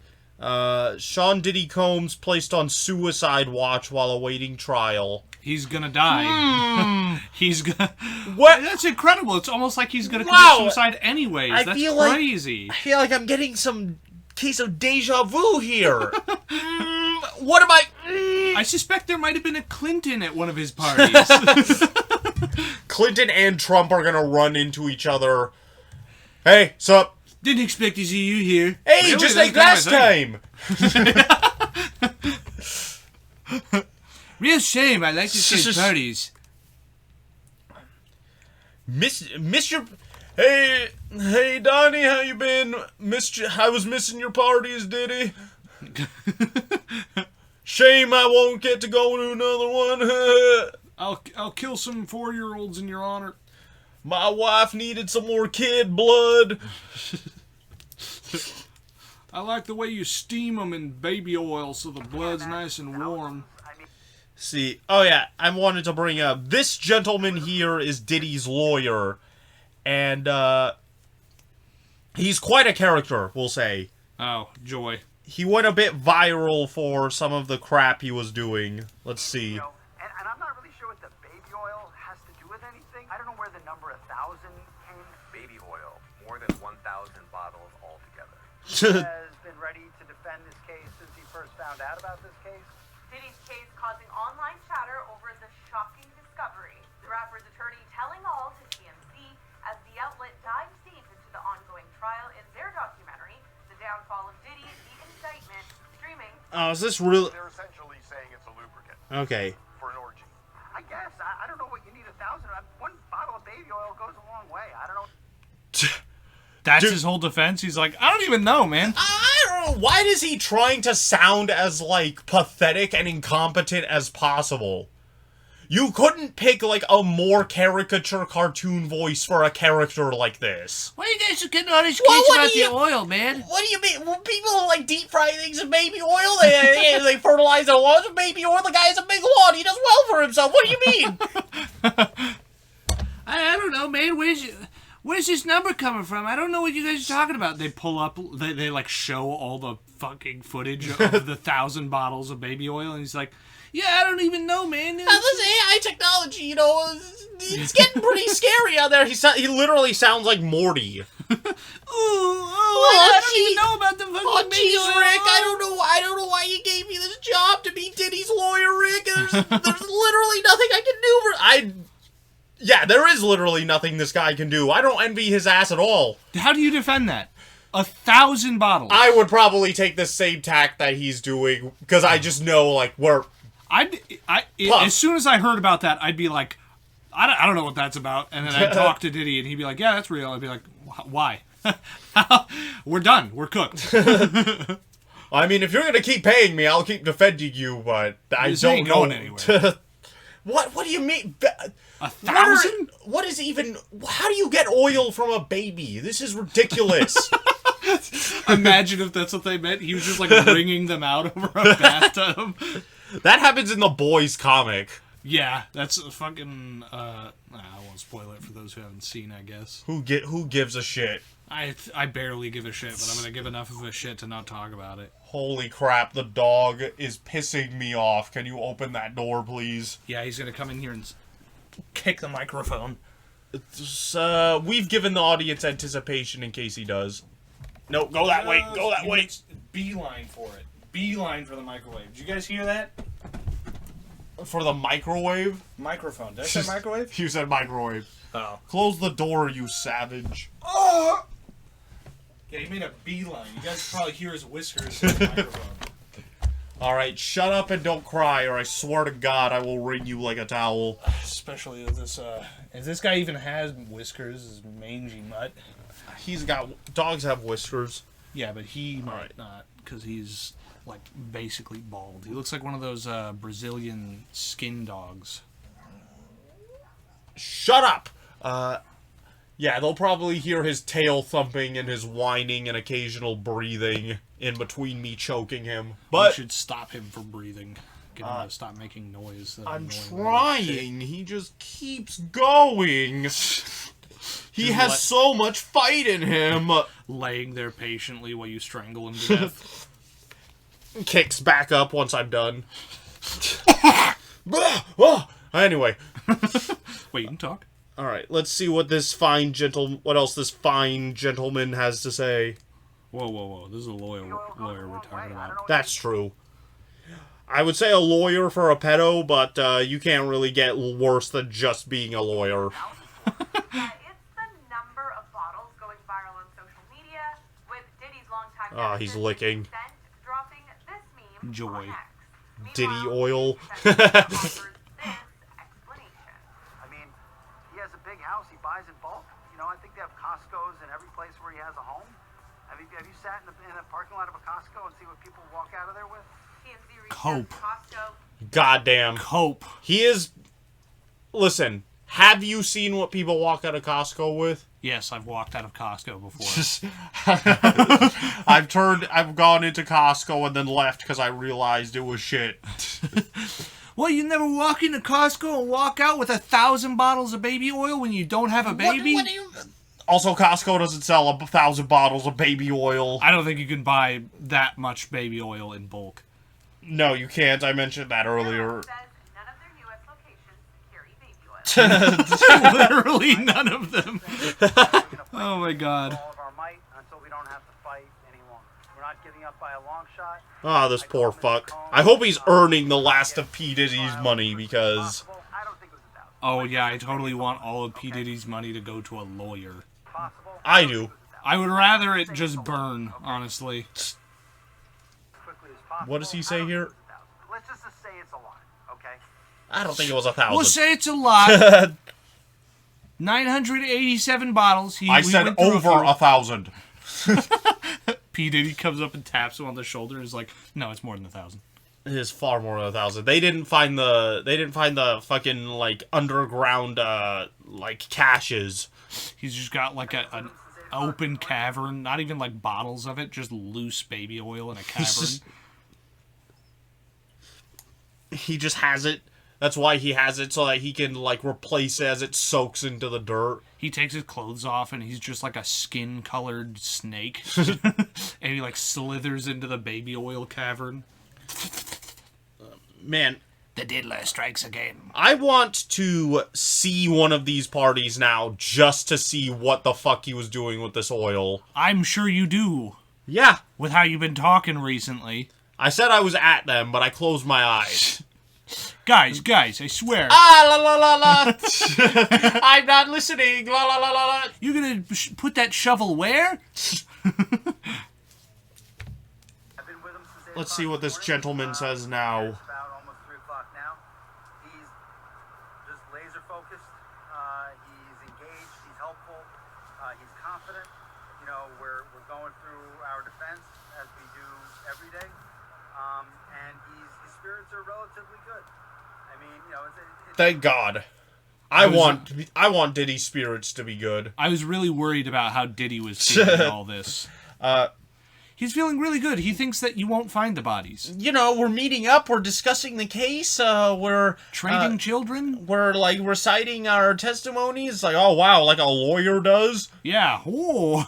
Sean Diddy Combs placed on suicide watch while awaiting trial. He's gonna die. He's gonna... What? That's incredible. It's almost like he's gonna commit suicide anyways. That's crazy. I feel like I'm getting some case of deja vu here. What am I... I suspect there might have been a Clinton at one of his parties. Clinton and Trump are gonna run into each other. Hey, sup? Didn't expect to see you here. Hey, really? Just like last time. Real shame. I like to see parties. Mr. Hey, Donnie, how you been? I was missing your parties, Diddy. Shame I won't get to go to another one. I'll kill some 4-year-olds in your honor. My wife needed some more kid blood. I like the way you steam them in baby oil so the blood's nice and warm. See, oh yeah, I wanted to bring up, this gentleman here is Diddy's lawyer, and, he's quite a character, we'll say. Oh, joy. He went a bit viral for some of the crap he was doing. Let's see. And I'm not really sure what the baby oil has to do with anything. I don't know where the number 1,000 came. Baby oil, more than 1,000 bottles altogether. Has been ready to defend this case since he first found out about this case. Diddy's case causing online chatter over the shocking discovery. The rapper's attorney telling all to TMZ as the outlet dives deep into the ongoing trial in their documentary, The Downfall of Diddy, the Indictment, streaming. Oh, is this real? They're essentially saying it's a lubricant. Okay. For an orgy. I guess. I don't know what you need 1,000. One bottle of baby oil goes a long way. I don't know. That's his whole defense? He's like, I don't even know, man. I don't know. Why is he trying to sound as, like, pathetic and incompetent as possible? You couldn't pick, like, a more caricature cartoon voice for a character like this. Why are you guys getting all this kids about the oil, man? What do you mean? Well, people, like, deep fry things in baby oil. They fertilize their lawns with baby oil. The guy has a big lawn. He does well for himself. What do you mean? I don't know, man. Where's this number coming from? I don't know what you guys are talking about. They pull up, they like show all the fucking footage of the 1,000 bottles of baby oil, and he's like, yeah, I don't even know, man. This AI technology, you know, it's getting pretty scary out there. He literally sounds like Morty. I don't even know about the fucking baby oil. Rick, I don't know why you gave me this job to be Diddy's lawyer, Rick. There's literally nothing I can do Yeah, there is literally nothing this guy can do. I don't envy his ass at all. How do you defend that? 1,000 bottles. I would probably take the same tack that he's doing, because I just know, like, as soon as I heard about that, I'd be like, I don't know what that's about. And then I'd talk to Diddy, and he'd be like, yeah, that's real. I'd be like, why? We're done. We're cooked. I mean, if you're gonna keep paying me, I'll keep defending you, but I This don't ain't know. going anywhere. What do you mean? 1,000? What is even... How do you get oil from a baby? This is ridiculous. Imagine if that's what they meant. He was just like wringing them out over a bathtub. That happens in the Boys comic. Yeah, that's a fucking. I won't spoil it for those who haven't seen. I guess Who gives a shit? I barely give a shit, but I'm gonna give enough of a shit to not talk about it. Holy crap! The dog is pissing me off. Can you open that door, please? Yeah, he's gonna come in here and kick the microphone. We've given the audience anticipation in case he does. No, go that way. Go that way. Beeline for it. Beeline for the microwave. Did you guys hear that? For the microwave? Microphone. Did I say microwave? You said microwave. Oh. Close the door, you savage. Oh! Yeah, he made a beeline. You guys probably hear his whiskers in the microphone. Alright, shut up and don't cry, or I swear to God I will wring you like a towel. Especially if this guy even has whiskers, his mangy mutt. He's got... Dogs have whiskers. Yeah, but he might not, because he's, like, basically bald. He looks like one of those Brazilian skin dogs. Shut up! Yeah, they'll probably hear his tail thumping and his whining and occasional breathing in between me choking him. But We should stop him from breathing. Get him to stop making noise. I'm trying. He just keeps going. He has so much fight in him. Laying there patiently while you strangle him to death. Kicks back up once I'm done. Anyway. Wait, you can talk? Alright, let's see what what else this fine gentleman has to say. Whoa. This is a lawyer we're talking about. That's true. I would say a lawyer for a pedo, but you can't really get worse than just being a lawyer. It's the number of bottles going viral on social media, with Diddy's longtime Ah, he's licking. dropping this meme Joy. on X. Diddy Meanwhile, oil. offers this explanation. I mean, he has a big house he buys in bulk. You know, I think they have Costco's in every place where he has a home. Have you sat in the parking lot of a Costco and see what people walk out of there with? TMZ reached Cope. out to Costco. Goddamn. Cope. He is... Listen, have you seen what people walk out of Costco with? Yes, I've walked out of Costco before. I've gone into Costco and then left because I realized it was shit. Well, you never walk into Costco and walk out with 1,000 bottles of baby oil when you don't have a baby? What do you... Also, Costco doesn't sell 1,000 bottles of baby oil. I don't think you can buy that much baby oil in bulk. No, you can't. I mentioned that earlier. Says none of their U.S. locations carry baby oil. Literally none of them. Oh my god. All of our might until we don't have to fight anymore. We're not giving up by a long shot. Ah, this poor fuck. I hope he's earning the last of P. Diddy's money, because... I don't think it was 1,000. Oh yeah, I totally want all of P. Diddy's money to go to a lawyer. Possible. I do. I would rather it just burn, honestly. Quickly as possible. What does he say here? Let's just say it's a lot, okay? I don't think it was 1,000. We'll say it's a lot. 987 bottles. I said over 1,000. P. Diddy comes up and taps him on the shoulder and is like, no, it's more than 1,000. It is far more than 1,000. They didn't find the fucking, like, underground, like, caches. He's just got like an open cavern, not even like bottles of it, just loose baby oil in a cavern. He just has it. That's why he has it, so that he can, like, replace it as it soaks into the dirt. He takes his clothes off and he's just like a skin-colored snake. And he like slithers into the baby oil cavern. Man, The Diddler strikes again. I want to see one of these parties now just to see what the fuck he was doing with this oil. I'm sure you do, Yeah. with how you've been talking recently. I said I was at them, but I closed my eyes. Guys, I swear. Ah, la la la la. I'm not listening. La la la la la. You're gonna put that shovel where? Let's see what this gentleman says now. It's about almost 3 o'clock now. He's just laser focused. He's engaged. He's helpful. He's confident. you know, we're going through our defense as we do every day, and his spirits are relatively good. I mean, you know, it's Thank God. I want Diddy's spirits to be good. I was really worried about how Diddy was feeling all this. He's feeling really good. He thinks that you won't find the bodies. You know, we're meeting up, we're discussing the case, we're... Trading children? We're, like, reciting our testimonies. Like, oh, wow, like a lawyer does? Yeah. Oh.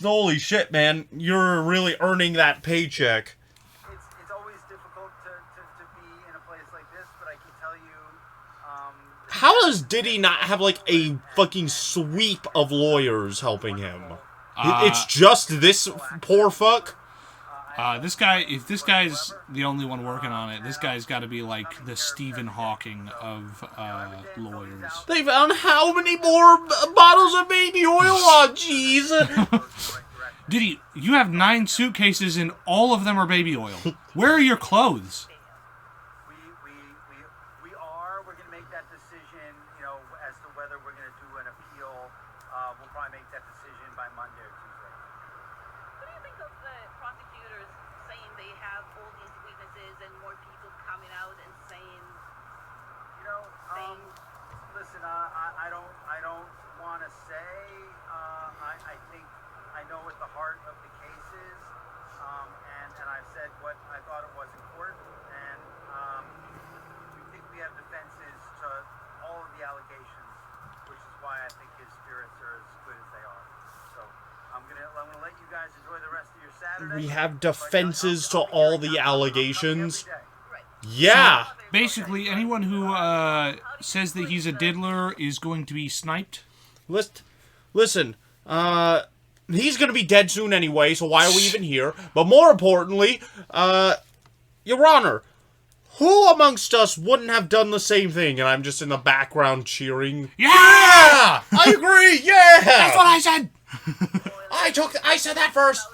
Holy shit, man. You're really earning that paycheck. it's always difficult to be in a place like this, but I can tell you, How does Diddy not have, like, a fucking sweep of lawyers helping him? It's just this poor fuck? This guy, if this guy's the only one working on it, this guy's got to be like the Stephen Hawking of lawyers. They found how many more bottles of baby oil? Oh, jeez. Diddy, you have 9 suitcases and all of them are baby oil. Where are your clothes? we're going to make that decision, you know, as to whether we're going to do an appeal. We'll probably make that decision by Monday or Tuesday. What do you think of the prosecutors saying they have all these witnesses and more people coming out and saying, You know, listen, I don't want to say. I think I know what the heart of the case is, and I've said what I thought it was in court, and we think we have defenses to all of the allegations, which is why I think his spirits are as good as they are. So I'm gonna let you guys enjoy the rest of your Saturday. We have defenses to all the allegations. right? Yeah. Basically, anyone who says that he's a diddler is going to be sniped. Listen, he's gonna be dead soon anyway, so why are we even here? But more importantly, Your Honor, who amongst us wouldn't have done the same thing? And I'm just in the background cheering. Yeah! I agree, yeah! That's what I said! I said that first!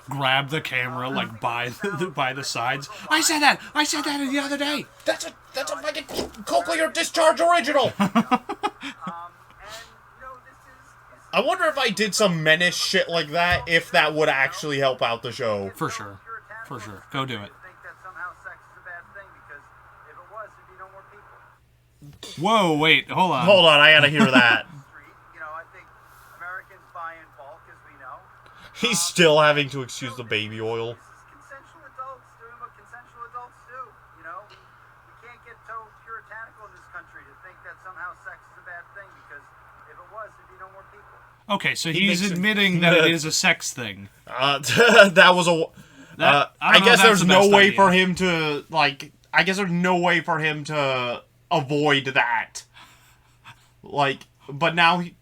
Grab the camera, like, by the sides. I said that the other day! That's a fucking cochlear discharge original! I wonder if I did some menace shit like that, if that would actually help out the show. For sure. For sure. Go do it. Think that somehow sex is a bad thing, because if it was, there'd be no more people. Whoa, wait, hold on. Hold on, I gotta hear that. You know, I think Americans buy in bulk, as we know. He's still having to excuse the baby oil. This is consensual adults doing what consensual adults do. You know, we can't get so puritanical in this country to think that somehow sex is a bad thing, because if it was, there'd be no more people. Okay, so he's admitting that it is a sex thing. That was a... I guess there's no way for him. him to, like... I guess there's no way for him to avoid that. Like, but now he...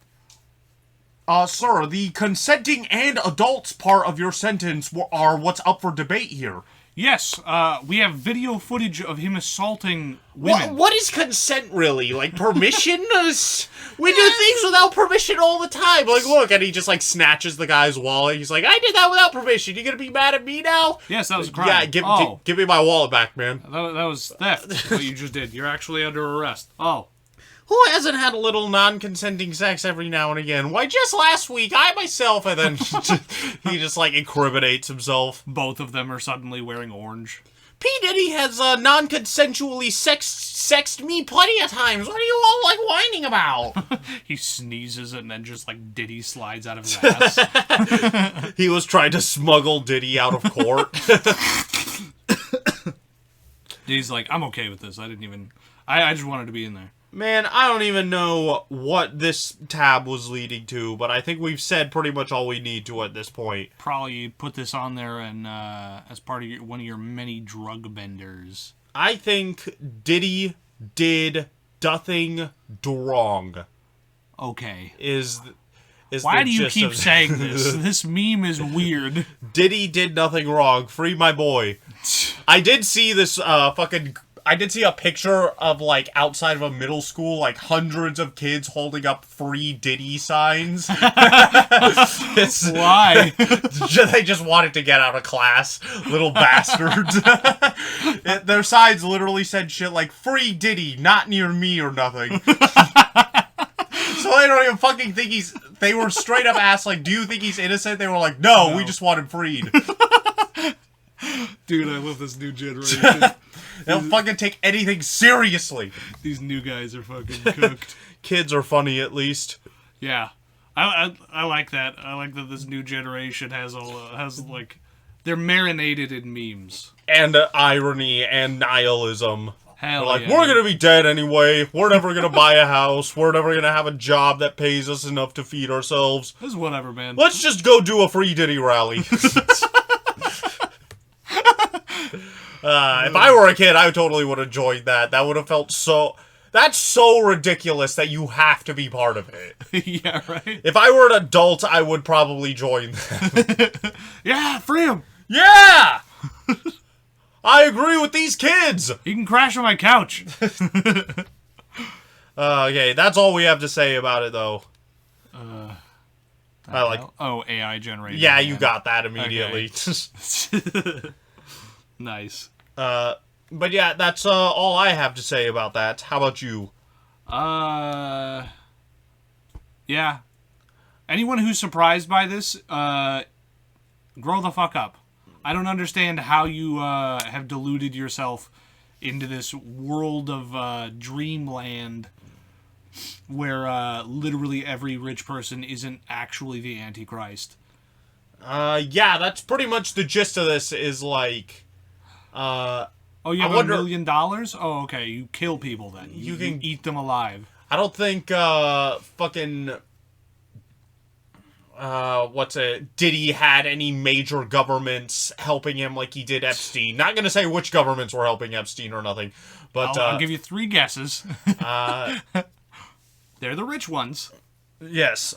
sir, the consenting and adults part of your sentence are what's up for debate here. Yes, we have video footage of him assaulting women. What is consent really? Like, permission? We do things without permission all the time. Like, look, and he just, like, snatches the guy's wallet. He's like, I did that without permission. You gonna be mad at me now? Yes, that was a crime. Yeah, give me my wallet back, man. That was theft, what you just did. You're actually under arrest. Oh. Who hasn't had a little non-consenting sex every now and again? Why, just last week, I myself, and then he just, like, incriminates himself. Both of them are suddenly wearing orange. P. Diddy has non-consensually sexed me plenty of times. What are you all, like, whining about? He sneezes and then just, like, Diddy slides out of his ass. He was trying to smuggle Diddy out of court. Diddy's like, I'm okay with this. I didn't even... I just wanted to be in there. Man, I don't even know what this tab was leading to, but I think we've said pretty much all we need to at this point. Probably put this on there and as part of one of your many drug benders. I think Diddy did nothing wrong. Okay. Why do you keep saying this? This meme is weird. Diddy did nothing wrong. Free my boy. I did see this I did see a picture of, like, outside of a middle school, like, hundreds of kids holding up free Diddy signs. Why? They just wanted to get out of class. Little bastards. Their signs literally said shit like, free Diddy, not near me or nothing. So probably don't even fucking think he's... They were straight up asked, like, do you think he's innocent? They were like, no, we just want him freed. Dude, I love this new generation. They don't fucking take anything seriously. These new guys are fucking cooked. Kids are funny, at least. Yeah. I like that. I like that this new generation has like... They're marinated in memes. And irony and nihilism. Hell They're like, yeah, we're dude. gonna be dead anyway. We're never gonna buy a house. We're never gonna have a job that pays us enough to feed ourselves. It's whatever, man. Let's just go do a free Diddy rally. If I were a kid, I totally would have joined that. That would have felt so... That's so ridiculous that you have to be part of it. Yeah, right? If I were an adult, I would probably join them. Yeah, free him! Yeah! I agree with these kids! You can crash on my couch. Okay, that's all we have to say about it, though. I like... Oh, AI generated. Yeah, man. you got that immediately. Okay. Nice. But yeah, that's all I have to say about that. How about you? Yeah. Anyone who's surprised by this, grow the fuck up. I don't understand how you have deluded yourself into this world of dreamland where literally every rich person isn't actually the Antichrist. Yeah, that's pretty much the gist of this, is like... Oh, you have $1 million? Oh, okay. You kill people then. You can eat them alive. I don't think fucking Diddy had any major governments helping him like he did Epstein. Not gonna say which governments were helping Epstein or nothing, but I'll give you 3 guesses. They're the rich ones. Yes.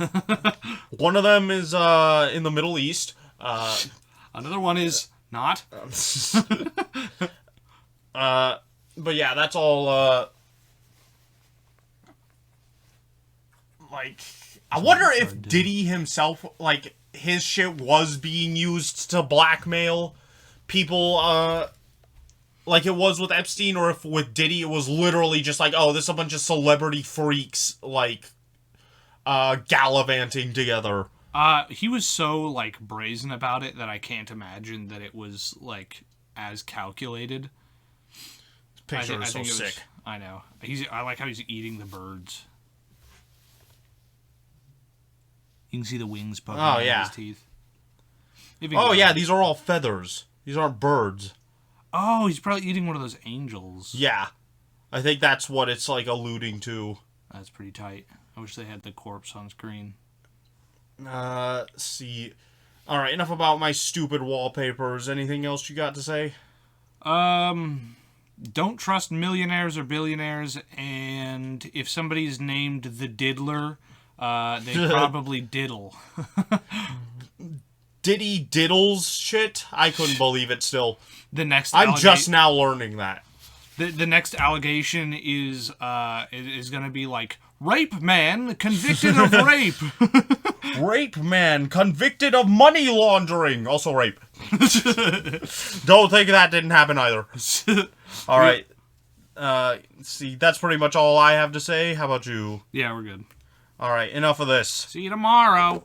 One of them is in the Middle East. Another one is not. But yeah, that's all, like, I wonder if Diddy himself, like, his shit was being used to blackmail people, like it was with Epstein, or if with Diddy it was literally just like, oh, this is a bunch of celebrity freaks, like, gallivanting together. He was so, like, brazen about it that I can't imagine that it was, like, as calculated. Picture is so sick. I know. I like how he's eating the birds. You can see the wings poking out of his teeth. Oh, yeah, these are all feathers. These aren't birds. Oh, he's probably eating one of those angels. Yeah. I think that's what it's, like, alluding to. That's pretty tight. I wish they had the corpse on screen. See. Alright, enough about my stupid wallpapers. Anything else you got to say? Don't trust millionaires or billionaires, and if somebody's named the Diddler, they probably diddle. Diddy diddles shit? I couldn't believe it still. I'm just now learning that. The next allegation is gonna be like, rape man convicted of rape. Rape man convicted of money laundering. Also rape. Don't think that didn't happen either. Alright. See, that's pretty much all I have to say. How about you? Yeah, we're good. Alright, enough of this. See you tomorrow.